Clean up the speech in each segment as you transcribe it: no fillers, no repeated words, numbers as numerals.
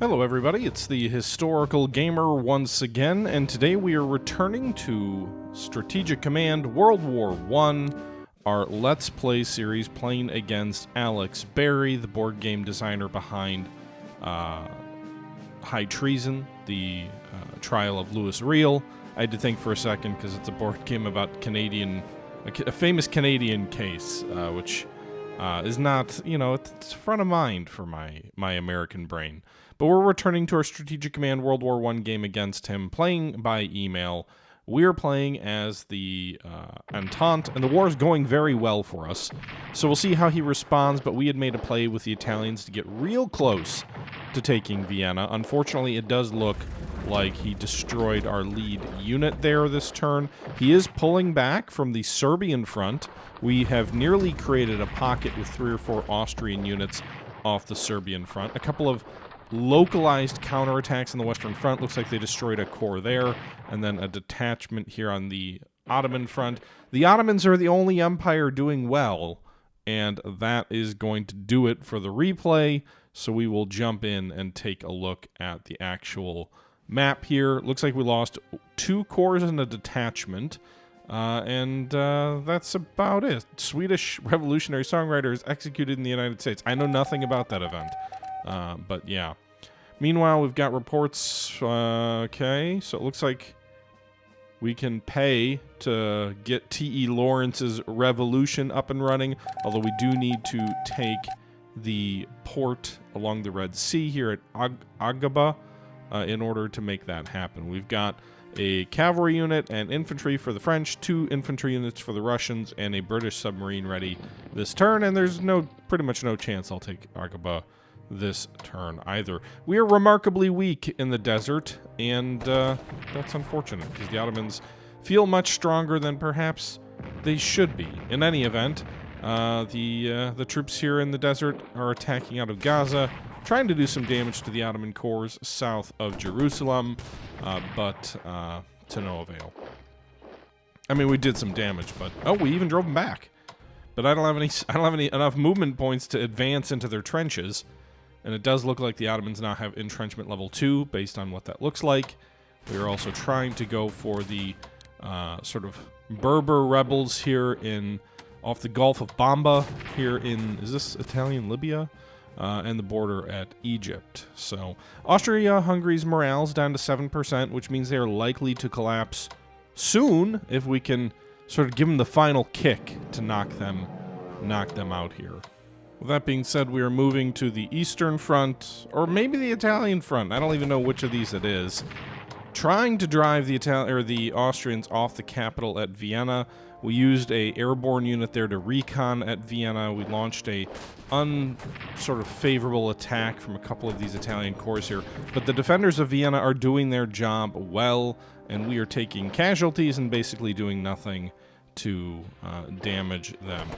Hello everybody, it's the Historical Gamer once again, and today we are returning to Strategic Command World War I, our Let's Play series playing against Alex Berry, the board game designer behind High Treason, the trial of Louis Riel. I had to think for a second because it's a board game about a famous Canadian case, which is not, it's front of mind for my American brain. But we're returning to our Strategic Command World War I game against him, playing by email. We're playing as the Entente, and the war is going very well for us. So we'll see how he responds, but we had made a play with the Italians to get real close to taking Vienna. Unfortunately, it does look like he destroyed our lead unit there this turn. He is pulling back from the Serbian front. We have nearly created a pocket with 3 or 4 Austrian units off the Serbian front. A couple of localized counterattacks on the Western Front. Looks like they destroyed a corps there, and then a detachment here on the Ottoman front. The Ottomans are the only empire doing well, and that is going to do it for the replay, so we will jump in and take a look at the actual map here. Looks like we lost 2 corps and a detachment, and that's about it. Swedish revolutionary songwriter is executed in the United States. I know nothing about that event. But yeah. Meanwhile, we've got reports. Okay, so it looks like we can pay to get T.E. Lawrence's revolution up and running, although we do need to take the port along the Red Sea here at Agaba in order to make that happen. We've got a cavalry unit and infantry for the French, 2 infantry units for the Russians, and a British submarine ready this turn, and there's pretty much no chance I'll take Agaba this turn either. We are remarkably weak in the desert, and that's unfortunate because the Ottomans feel much stronger than perhaps they should be. In any event, the troops here in the desert are attacking out of Gaza, trying to do some damage to the Ottoman corps south of Jerusalem, but to no avail. I mean, we did some damage, but we even drove them back. But I don't have enough movement points to advance into their trenches. And it does look like the Ottomans now have entrenchment level 2, based on what that looks like. We are also trying to go for the sort of Berber rebels here off the Gulf of Bamba here in, is this Italian Libya? And the border at Egypt. So Austria-Hungary's morale's down to 7%, which means they are likely to collapse soon if we can sort of give them the final kick to knock them out here. With that being said, we are moving to the Eastern Front, or maybe the Italian Front. I don't even know which of these it is. Trying to drive the Austrians off the capital at Vienna. We used a airborne unit there to recon at Vienna. We launched a sort of favorable attack from a couple of these Italian corps here. But the defenders of Vienna are doing their job well, and we are taking casualties and basically doing nothing to damage them.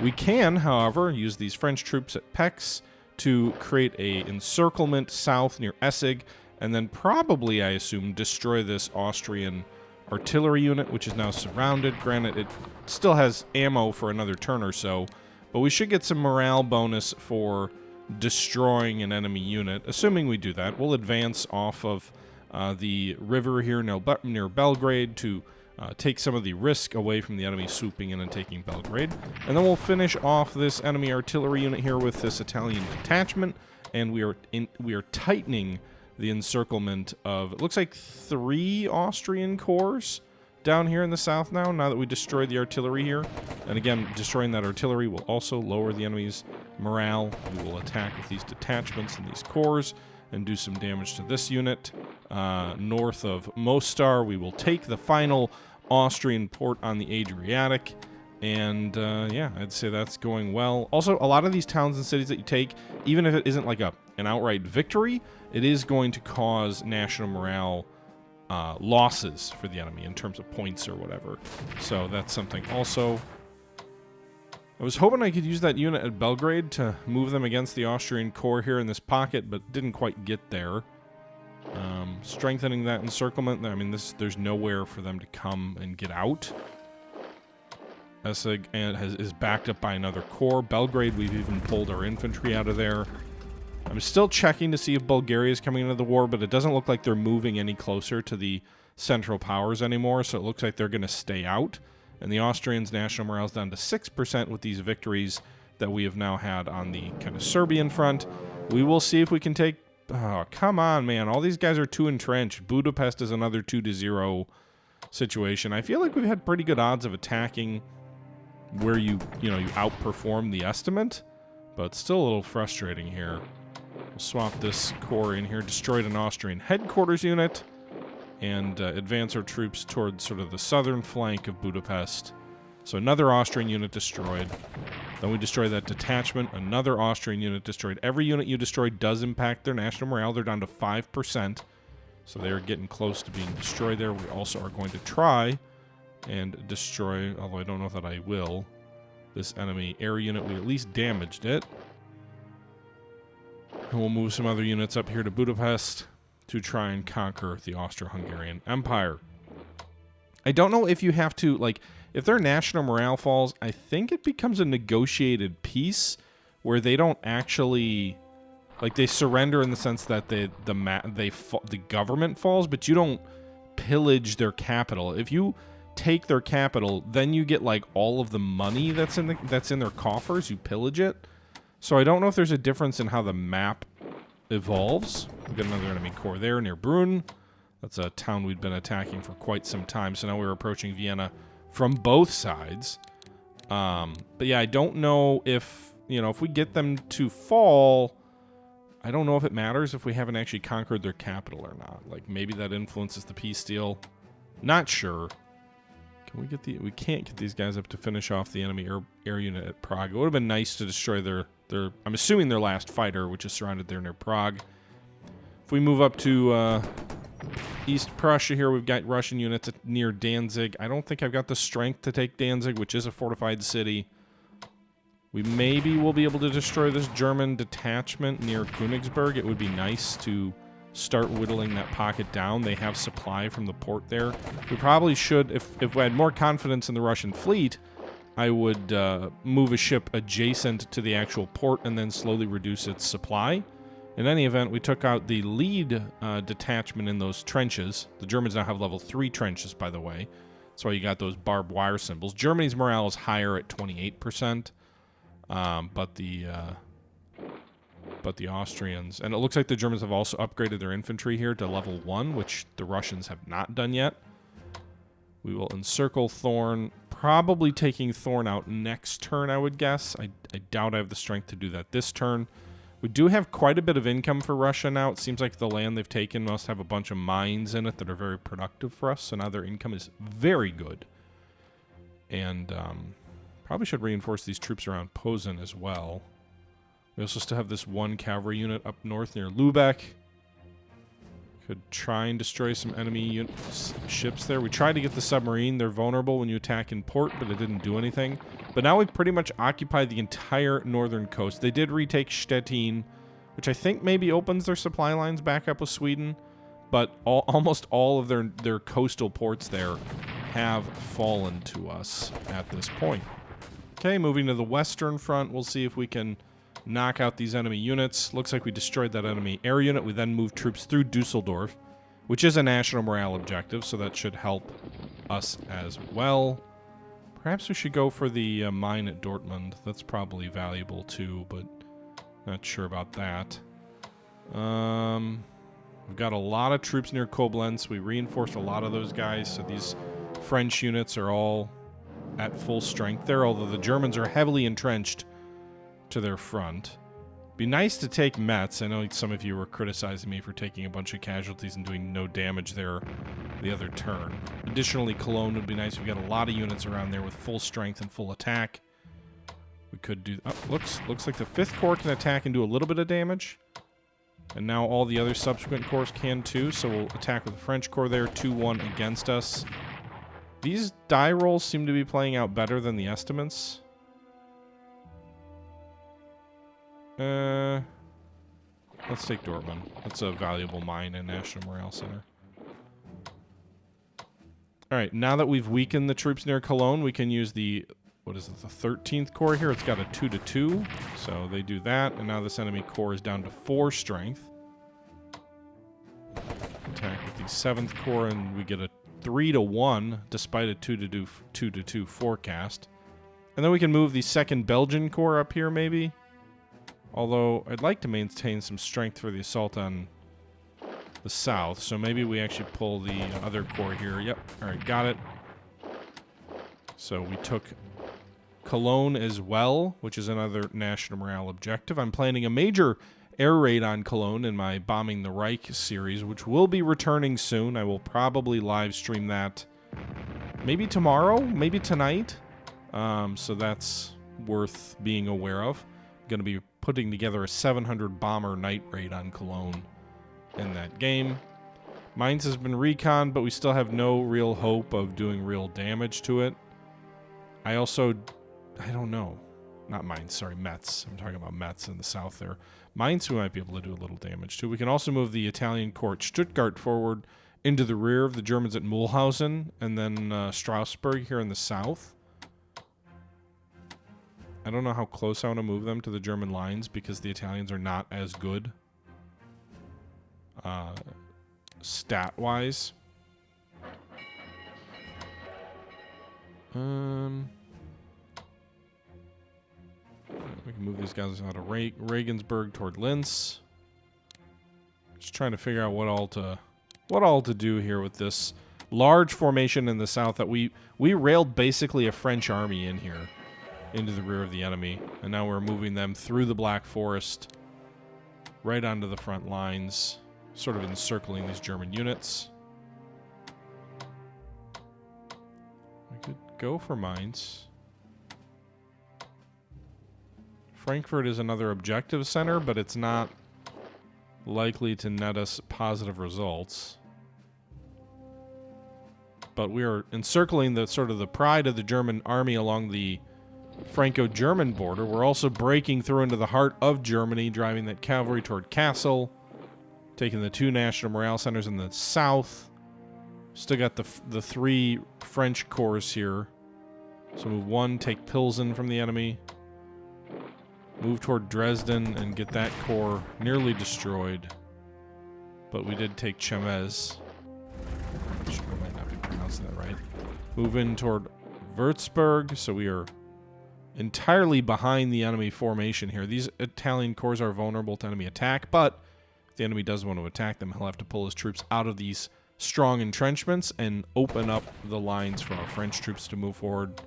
We can, however, use these French troops at Pex to create a encirclement south near Essig, and then probably, I assume, destroy this Austrian artillery unit, which is now surrounded. Granted, it still has ammo for another turn or so, but we should get some morale bonus for destroying an enemy unit. Assuming we do that, we'll advance off of the river here near Belgrade to take some of the risk away from the enemy swooping in and taking Belgrade. And then we'll finish off this enemy artillery unit here with this Italian detachment, and we are tightening the encirclement of, it looks like 3 Austrian corps down here in the south now that we destroyed the artillery here. And again, destroying that artillery will also lower the enemy's morale. We will attack with these detachments and these corps and do some damage to this unit. North of Mostar, we will take the final Austrian port on the Adriatic, and yeah, I'd say that's going well. Also, a lot of these towns and cities that you take, even if it isn't like an outright victory, it is going to cause national morale losses for the enemy in terms of points or whatever. So that's something also. I was hoping I could use that unit at Belgrade to move them against the Austrian corps here in this pocket, but didn't quite get there. Strengthening that encirclement. I mean, there's nowhere for them to come and get out. Essig is backed up by another corps. Belgrade, we've even pulled our infantry out of there. I'm still checking to see if Bulgaria is coming into the war, but it doesn't look like they're moving any closer to the Central Powers anymore, so it looks like they're going to stay out. And the Austrians' national morale is down to 6% with these victories that we have now had on the kind of Serbian front. We will see if we can take... Oh, come on, man. All these guys are too entrenched. Budapest is another 2-0 situation. I feel like we've had pretty good odds of attacking where you outperform the estimate, but it's still a little frustrating here. We'll swap this corps in here. Destroyed an Austrian headquarters unit. And advance our troops towards sort of the southern flank of Budapest. So another Austrian unit destroyed. Then we destroy that detachment. Another Austrian unit destroyed. Every unit you destroy does impact their national morale. They're down to 5%. So they're getting close to being destroyed there. We also are going to try and destroy, although I don't know that I will, this enemy air unit. We at least damaged it. And we'll move some other units up here to Budapest to try and conquer the Austro-Hungarian Empire. I don't know if you have to, like, if their national morale falls, I think it becomes a negotiated peace where they don't actually, like, they surrender in the sense that the government falls, but you don't pillage their capital. If you take their capital, then you get, like, all of the money that's in their coffers. You pillage it. So I don't know if there's a difference in how the map evolves. We've got another enemy corps there near Brunn. That's a town we'd been attacking for quite some time. So now we're approaching Vienna from both sides. But yeah, I don't know if, if we get them to fall, I don't know if it matters if we haven't actually conquered their capital or not. Like, maybe that influences the peace deal. Not sure. Can we get we can't get these guys up to finish off the enemy air unit at Prague. It would have been nice to destroy their I'm assuming their last fighter, which is surrounded there near Prague. If we move up to East Prussia here, we've got Russian units near Danzig. I don't think I've got the strength to take Danzig, which is a fortified city. We maybe will be able to destroy this German detachment near Königsberg. It would be nice to start whittling that pocket down. They have supply from the port there. We probably should, if we had more confidence in the Russian fleet, I would move a ship adjacent to the actual port and then slowly reduce its supply. In any event, we took out the lead detachment in those trenches. The Germans now have level 3 trenches, by the way. That's why you got those barbed wire symbols. Germany's morale is higher at 28%, but the Austrians, and it looks like the Germans have also upgraded their infantry here to level 1, which the Russians have not done yet. We will encircle Thorn, probably taking Thorn out next turn, I would guess. I doubt I have the strength to do that this turn. We do have quite a bit of income for Russia now. It seems like the land they've taken must have a bunch of mines in it that are very productive for us, so now their income is very good. And probably should reinforce these troops around Posen as well. We also still have this one cavalry unit up north near Lubeck. Could try and destroy some enemy ships there. We tried to get the submarine. They're vulnerable when you attack in port, but it didn't do anything. But now we've pretty much occupied the entire northern coast. They did retake Stettin, which I think maybe opens their supply lines back up with Sweden. But almost all of their coastal ports there have fallen to us at this point. Okay, moving to the western front, we'll see if we can knock out these enemy units. Looks like we destroyed that enemy air unit. We then moved troops through Dusseldorf, which is a national morale objective, so that should help us as well. Perhaps we should go for the mine at Dortmund. That's probably valuable too, but not sure about that. We've got a lot of troops near Koblenz. We reinforced a lot of those guys, so these French units are all at full strength there, although the Germans are heavily entrenched to their front. Be nice to take Metz. I know some of you were criticizing me for taking a bunch of casualties and doing no damage there the other turn. Additionally, Cologne would be nice. We've got a lot of units around there with full strength and full attack. We could do... Oh, looks like the 5th Corps can attack and do a little bit of damage. And now all the other subsequent corps can too, so we'll attack with the French Corps there, 2-1 against us. These die rolls seem to be playing out better than the estimates. Let's take Dortmund. That's a valuable mine and National Morale Center. Alright, now that we've weakened the troops near Cologne, we can use the what is it, the 13th Corps here. It's got a 2-2, so they do that, and now this enemy Corps is down to 4 strength. Attack with the 7th Corps, and we get a 3-1, despite a 2-2 forecast. And then we can move the 2nd Belgian Corps up here, maybe. Although, I'd like to maintain some strength for the assault on the south, so maybe we actually pull the other Corps here. Yep, alright, got it. So we took Cologne as well, which is another national morale objective. I'm planning a major air raid on Cologne in my Bombing the Reich series, which will be returning soon. I will probably live stream that maybe tomorrow, maybe tonight. So that's worth being aware of. I'm going to be putting together a 700 bomber night raid on Cologne in that game. Mainz has been reconned, but we still have no real hope of doing real damage to it. I don't know. Not Mainz, sorry, Metz. I'm talking about Metz in the south there. Mainz we might be able to do a little damage to. We can also move the Italian Corps at Stuttgart forward into the rear of the Germans at Mulhausen, and then Strasbourg here in the south. I don't know how close I want to move them to the German lines because the Italians are not as good stat-wise. We can move these guys out of Regensburg toward Linz. Just trying to figure out what all to do here with this large formation in the south that we railed basically a French army in here into the rear of the enemy, and now we're moving them through the Black Forest right onto the front lines, sort of encircling these German units. We could go for Mainz. Frankfurt is another objective center, but it's not likely to net us positive results. But we are encircling the sort of the pride of the German army along the Franco-German border. We're also breaking through into the heart of Germany, driving that cavalry toward Kassel, taking the 2 national morale centers in the south. Still got the 3 French corps here. So move 1, take Pilsen from the enemy. Move toward Dresden and get that corps nearly destroyed. But we did take Chemez. I might not be pronouncing that right. Move in toward Würzburg, so we are entirely behind the enemy formation here. These Italian corps are vulnerable to enemy attack, but if the enemy does want to attack them, he'll have to pull his troops out of these strong entrenchments and open up the lines for our French troops to move forward.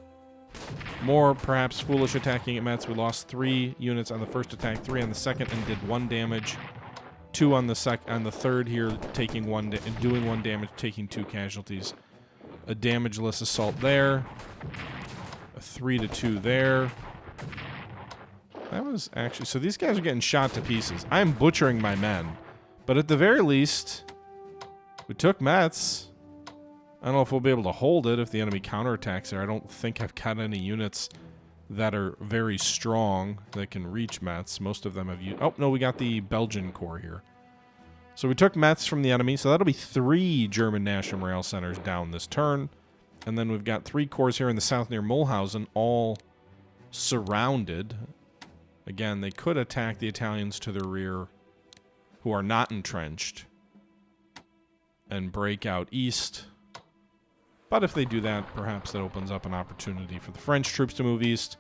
More, perhaps, foolish attacking at Metz. We lost 3 units on the first attack, 3 on the second, and did 1 damage. 2 on the third here, taking doing 1 damage, taking 2 casualties. A damageless assault there. A 3-2 there. That was actually... So these guys are getting shot to pieces. I'm butchering my men. But at the very least, we took Metz. I don't know if we'll be able to hold it if the enemy counterattacks there. I don't think I've got any units that are very strong that can reach Metz. Most of them have used... Oh, no, we got the Belgian Corps here. So we took Metz from the enemy, so that'll be 3 German national morale centers down this turn. And then we've got 3 corps here in the south near Mulhausen, all surrounded. Again, they could attack the Italians to the rear who are not entrenched and break out east. But if they do that, perhaps that opens up an opportunity for the French troops to move east.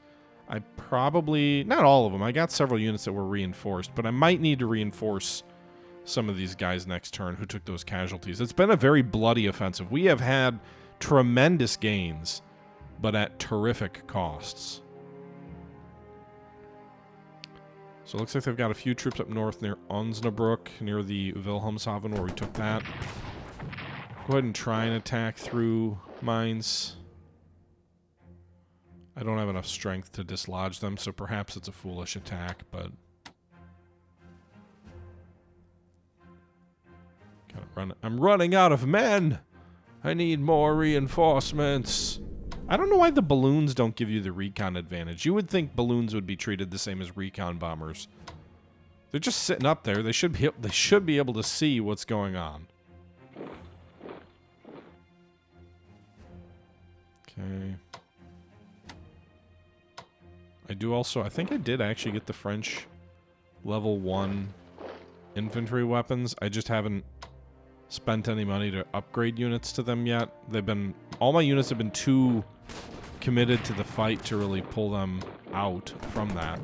I probably... Not all of them. I got several units that were reinforced, but I might need to reinforce some of these guys next turn who took those casualties. It's been a very bloody offensive. We have had tremendous gains, but at terrific costs. So it looks like they've got a few troops up north near Osnabrück, near the Wilhelmshaven, where we took that. Go ahead and try and attack through Mainz. I don't have enough strength to dislodge them, so perhaps it's a foolish attack, but... I'm running out of men! I need more reinforcements! I don't know why the balloons don't give you the recon advantage. You would think balloons would be treated the same as recon bombers. They're just sitting up there. They should be able to see what's going on. Okay. I do also... I think I did actually get the French level 1 infantry weapons. I just haven't spent any money to upgrade units to them yet. They've been... All my units have been too committed to the fight to really pull them out from that.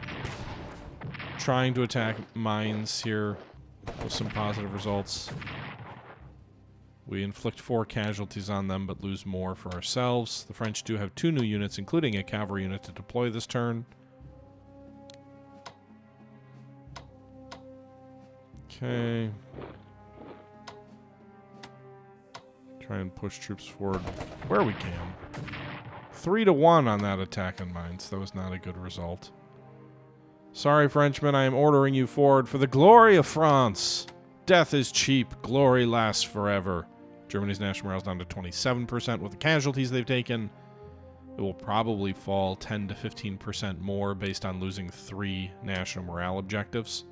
Trying to attack mines here with some positive results. We inflict 4 casualties on them, but lose more for ourselves. The French do have 2 new units, including a cavalry unit, to deploy this turn. Okay. Try and push troops forward where we can. 3-1 on that attack on mines. That was not a good result. Sorry, Frenchmen, I am ordering you forward for the glory of France. Death is cheap. Glory lasts forever. Germany's national morale is down to 27% with the casualties they've taken. It will probably fall 10 to 15% more based on losing 3 national morale objectives.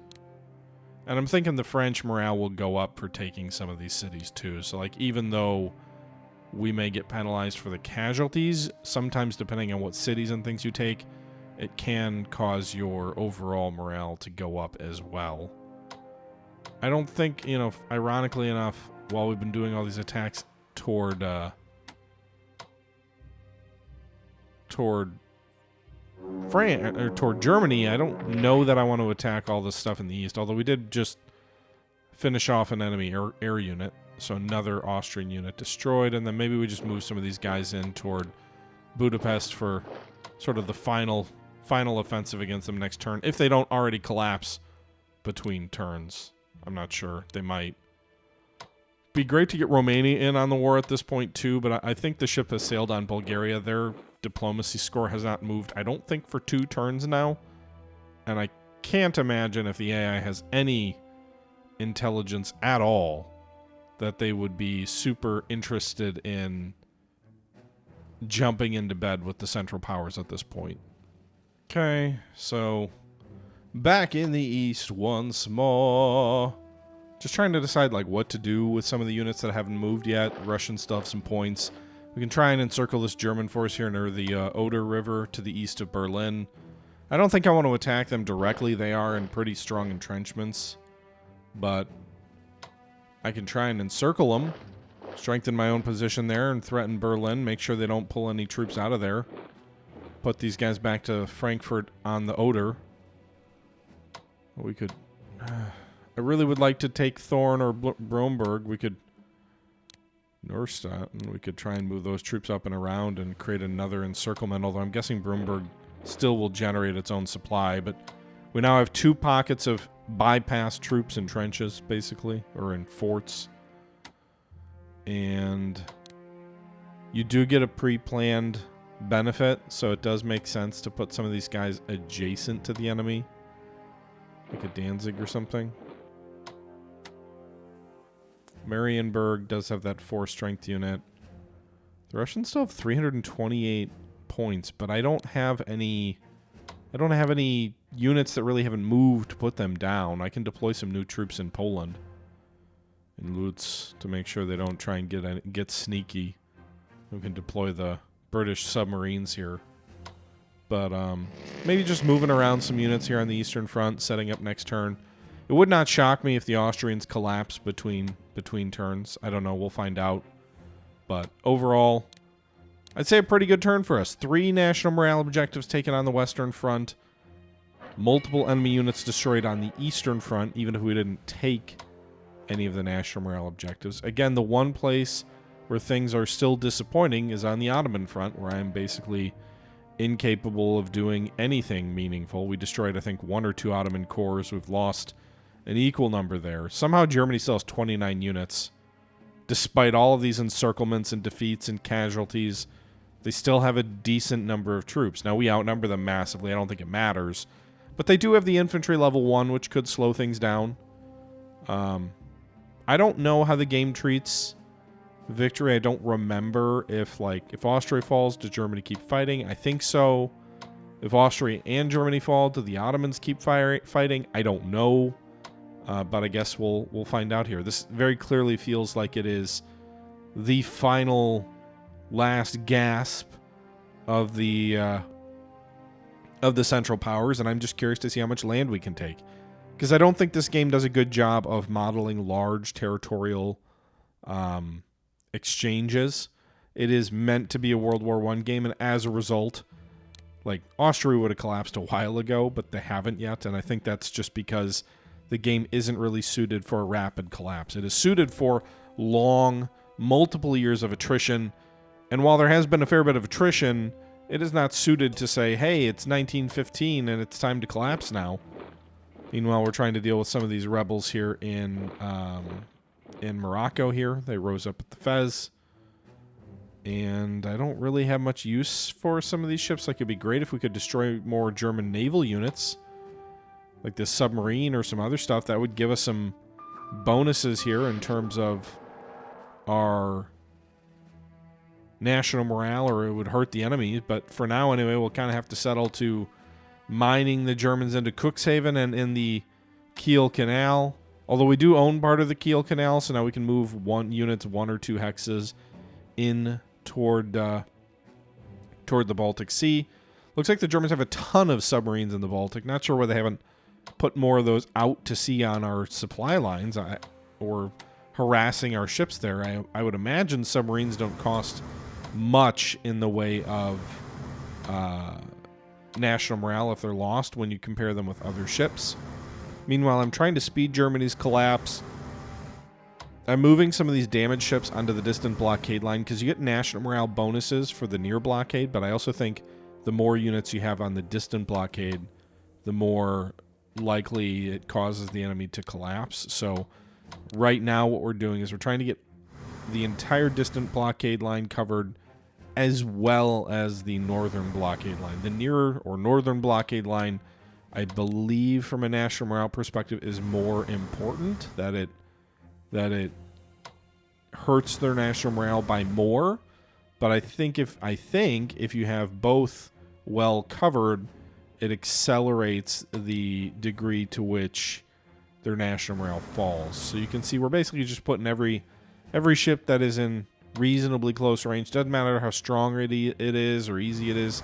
And I'm thinking the French morale will go up for taking some of these cities too. So like even though we may get penalized for the casualties, sometimes depending on what cities and things you take, it can cause your overall morale to go up as well. I don't think, you know, ironically enough, while we've been doing all these attacks toward France or toward Germany, I don't know that I want to attack all this stuff in the east. Although we did just finish off an enemy air unit, so another Austrian unit destroyed, and then maybe we just move some of these guys in toward Budapest for sort of the final offensive against them next turn, if they don't already collapse between turns. I'm not sure. They might. Be great to get Romania in on the war at this point too, but I think the ship has sailed on Bulgaria. Their diplomacy score has not moved, I don't think, for 2 turns now. And I can't imagine if the AI has any intelligence at all that they would be super interested in jumping into bed with the Central Powers at this point. Okay, so back in the east once more. Just trying to decide like what to do with some of the units that haven't moved yet. The Russians still have some points. We can try and encircle this German force here near the Oder River to the east of Berlin. I don't think I want to attack them directly. They are in pretty strong entrenchments. But I can try and encircle them, strengthen my own position there, and threaten Berlin. Make sure they don't pull any troops out of there. Put these guys back to Frankfurt on the Oder. We could... I really would like to take Thorn or Bromberg. We could... Norstadt, and we could try and move those troops up and around and create another encirclement, although I'm guessing Bromberg still will generate its own supply, but we now have 2 pockets of bypass troops in trenches, basically, or in forts. And you do get a pre-planned benefit, so it does make sense to put some of these guys adjacent to the enemy, like a Danzig or something. Marienburg does have that 4 strength unit. The Russians still have 328 points, but I don't have any units that really haven't moved to put them down. I can deploy some new troops in Poland, in Lutz, to make sure they don't try and get sneaky. We can deploy the British submarines here. But maybe just moving around some units here on the Eastern Front, setting up next turn. It would not shock me if the Austrians collapse between turns. I don't know. We'll find out. But overall, I'd say a pretty good turn for us. 3 national morale objectives taken on the Western Front. Multiple enemy units destroyed on the Eastern Front, even if we didn't take any of the national morale objectives. Again, the one place where things are still disappointing is on the Ottoman Front, where I am basically incapable of doing anything meaningful. We destroyed, I think, 1 or 2 Ottoman corps. We've lost an equal number there. Somehow Germany still has 29 units. Despite all of these encirclements and defeats and casualties, they still have a decent number of troops. Now, we outnumber them massively. I don't think it matters. But they do have the infantry level 1, which could slow things down. I don't know how the game treats victory. I don't remember if Austria falls, does Germany keep fighting? I think so. If Austria and Germany fall, do the Ottomans keep fighting? I don't know. But I guess we'll find out here. This very clearly feels like it is the final last gasp of the of the Central Powers, and I'm just curious to see how much land we can take. Because I don't think this game does a good job of modeling large territorial exchanges. It is meant to be a World War I game, and as a result, like, Austria would have collapsed a while ago, but they haven't yet, and I think that's just because the game isn't really suited for a rapid collapse. It is suited for long, multiple years of attrition, and while there has been a fair bit of attrition, it is not suited to say, hey, it's 1915 and it's time to collapse now. Meanwhile, we're trying to deal with some of these rebels here in Morocco here. They rose up at the Fez. And I don't really have much use for some of these ships. Like, it'd be great if we could destroy more German naval units. Like this submarine or some other stuff. That would give us some bonuses here in terms of our national morale, or it would hurt the enemy. But for now, anyway, we'll kind of have to settle to mining the Germans into Cuxhaven and in the Kiel Canal. Although we do own part of the Kiel Canal, so now we can move units 1 or 2 hexes in toward the Baltic Sea. Looks like the Germans have a ton of submarines in the Baltic. Not sure why they haven't put more of those out to sea on our supply lines or harassing our ships there. I would imagine submarines don't cost much in the way of national morale if they're lost when you compare them with other ships. Meanwhile, I'm trying to speed Germany's collapse. I'm moving some of these damaged ships onto the distant blockade line because you get national morale bonuses for the near blockade, but I also think the more units you have on the distant blockade, the more likely it causes the enemy to collapse. So right now what we're doing is we're trying to get the entire distant blockade line covered as well as the northern blockade line. The nearer or northern blockade line, I believe from a national morale perspective, is more important, that it hurts their national morale by more. But I think if you have both well covered, it accelerates the degree to which their national morale falls. So you can see we're basically just putting every ship that is in reasonably close range. Doesn't matter how strong it is or easy it is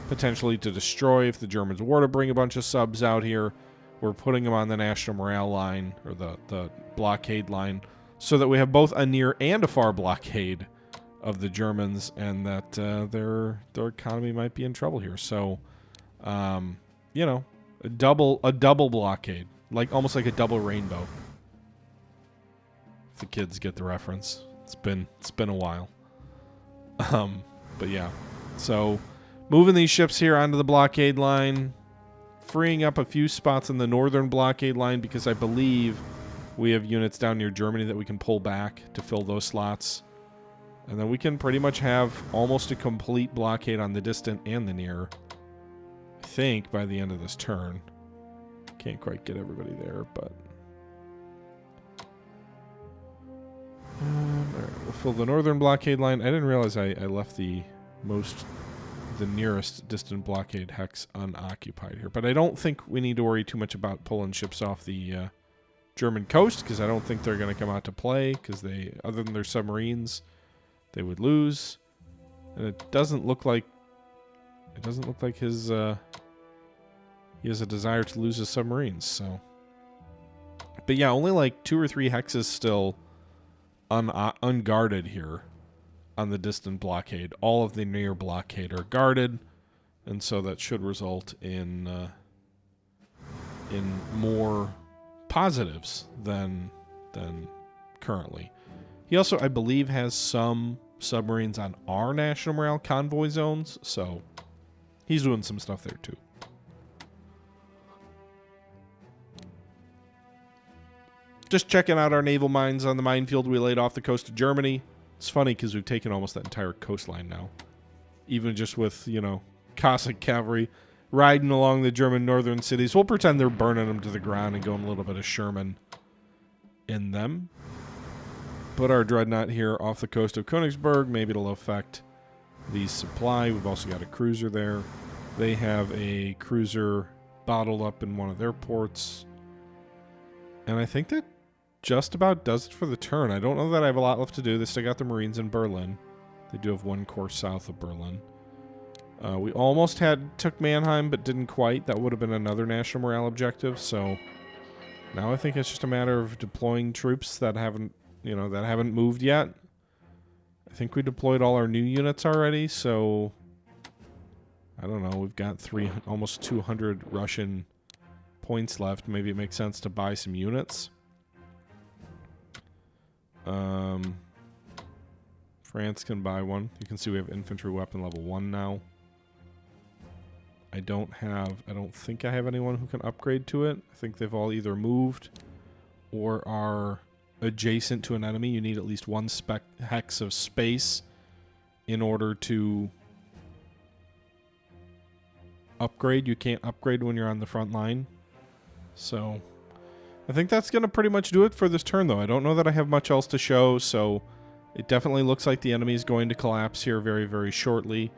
potentially to destroy. If the Germans were to bring a bunch of subs out here, we're putting them on the national morale line or the blockade line so that we have both a near and a far blockade of the Germans, and that their economy might be in trouble here. So, you know, a double blockade, like almost like a double rainbow. If the kids get the reference, it's been a while. But yeah, so moving these ships here onto the blockade line, freeing up a few spots in the northern blockade line because I believe we have units down near Germany that we can pull back to fill those slots. And then we can pretty much have almost a complete blockade on the distant and the near, I think, by the end of this turn. Can't quite get everybody there, but... Alright, we'll fill the northern blockade line. I didn't realize I left the nearest distant blockade hex unoccupied here. But I don't think we need to worry too much about pulling ships off the German coast, because I don't think they're going to come out to play, because they, other than their submarines, they would lose. And it doesn't look like his he has a desire to lose his submarines. So, but yeah, only like 2 or 3 hexes still unguarded here on the distant blockade. All of the near blockade are guarded, and so that should result in more positives than currently. He also, I believe, has some submarines on our national morale convoy zones, so he's doing some stuff there too. Just checking out our naval mines on the minefield we laid off the coast of Germany. It's funny because we've taken almost that entire coastline now. Even just with, you know, Cossack cavalry riding along the German northern cities. We'll pretend they're burning them to the ground and going a little bit of Sherman in them. Put our dreadnought here off the coast of Königsberg. Maybe it'll affect the supply. We've also got a cruiser there. They have a cruiser bottled up in one of their ports. And I think that just about does it for the turn. I don't know that I have a lot left to do. They still got the Marines in Berlin. They do have one course south of Berlin. We almost took Mannheim, but didn't quite. That would have been another national morale objective. So now I think it's just a matter of deploying troops that haven't moved yet. I think we deployed all our new units already, so I don't know. We've got almost 200 Russian points left. Maybe it makes sense to buy some units. France can buy one. You can see we have infantry weapon level 1 now. I don't think I have anyone who can upgrade to it. I think they've all either moved or are adjacent to an enemy. You need at least one hex of space in order to upgrade. You can't upgrade when you're on the front line. So I think that's going to pretty much do it for this turn, though. I don't know that I have much else to show, so it definitely looks like the enemy is going to collapse here very, very shortly.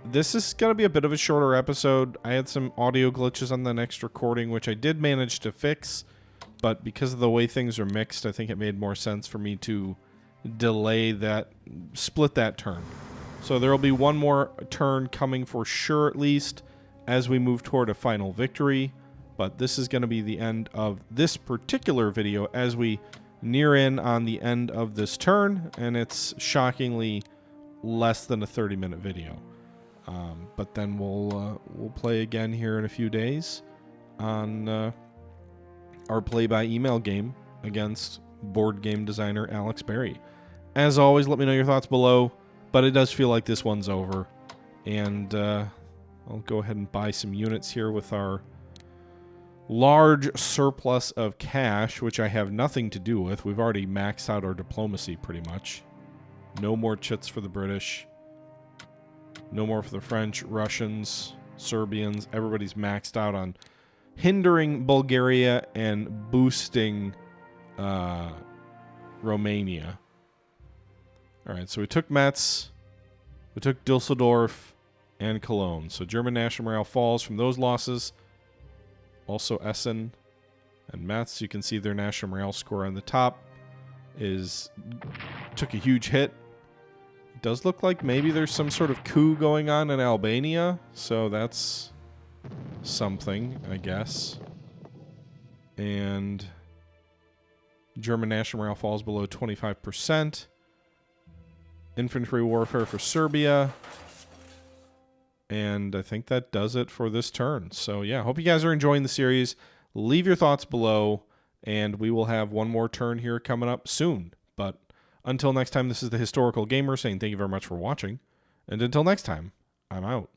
This is going to be a bit of a shorter episode. I had some audio glitches on the next recording, which I did manage to fix, but because of the way things are mixed, I think it made more sense for me to split that turn. So there will be one more turn coming for sure, at least, as we move toward a final victory. But this is going to be the end of this particular video as we near in on the end of this turn, and it's shockingly less than a 30-minute video. But then we'll play again here in a few days on our play-by-email game against board game designer Alex Berry. As always, let me know your thoughts below, but it does feel like this one's over. And I'll go ahead and buy some units here with our large surplus of cash, which I have nothing to do with. We've already maxed out our diplomacy pretty much. No more chits for the British. No more for the French, Russians, Serbians. Everybody's maxed out on hindering Bulgaria and boosting Romania. Alright, so we took Metz, we took Düsseldorf, and Cologne. So German national morale falls from those losses. Also Essen and Metz. You can see their national morale score on the top took a huge hit. It does look like maybe there's some sort of coup going on in Albania, so that's something, I guess. And German national morale falls below 25%. Infantry warfare for Serbia. And I think that does it for this turn. So yeah, hope you guys are enjoying the series. Leave your thoughts below, and we will have one more turn here coming up soon. But until next time, this is the Historical Gamer saying thank you very much for watching. And until next time, I'm out.